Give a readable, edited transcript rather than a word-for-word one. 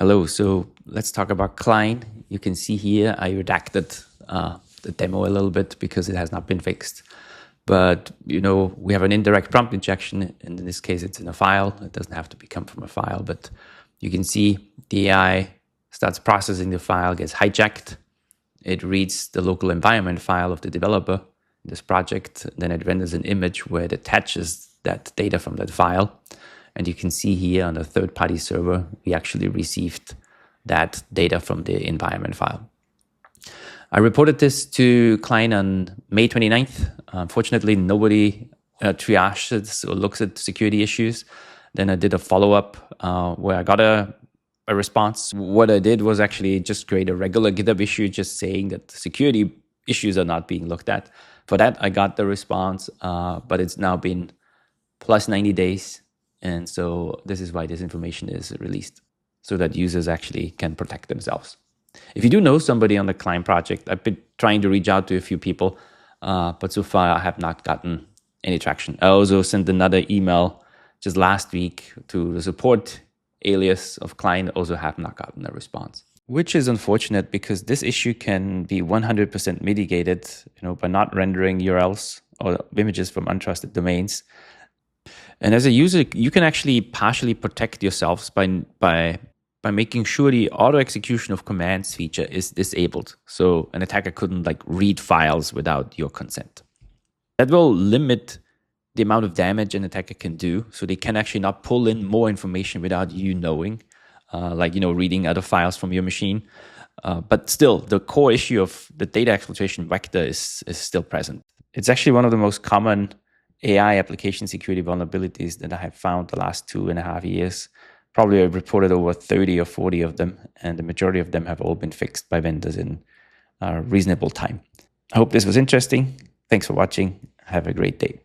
Hello, so let's talk about Cline. You can see here I redacted the demo a little bit because it has not been fixed. But, we have an indirect prompt injection. And in this case, it's in a file. It doesn't have to come from a file, but you can see the AI starts processing the file, gets hijacked. It reads the local environment file of the developer in this project. Then it renders an image where it attaches that data from that file. And you can see here on the third-party server, we actually received that data from the environment file. I reported this to Cline on May 29th. Unfortunately, nobody triages or looks at security issues. Then I did a follow-up where I got a response. What I did was actually just create a regular GitHub issue just saying that security issues are not being looked at. For that, I got the response, but it's now been plus 90 days. And so this is why this information is released, so that users actually can protect themselves. If you do know somebody on the Cline project, I've been trying to reach out to a few people, but so far I have not gotten any traction. I also sent another email just last week to the support alias of Cline, also have not gotten a response. Which is unfortunate because this issue can be 100% mitigated, by not rendering URLs or images from untrusted domains. And as a user, you can actually partially protect yourselves by making sure the auto execution of commands feature is disabled. So an attacker couldn't read files without your consent. That will limit the amount of damage an attacker can do. So they can actually not pull in more information without you knowing, reading other files from your machine. But still, the core issue of the data exfiltration vector is still present. It's actually one of the most common AI application security vulnerabilities that I have found the last 2.5 years. Probably I've reported over 30 or 40 of them, and the majority of them have all been fixed by vendors in reasonable time. I hope this was interesting. Thanks for watching. Have a great day.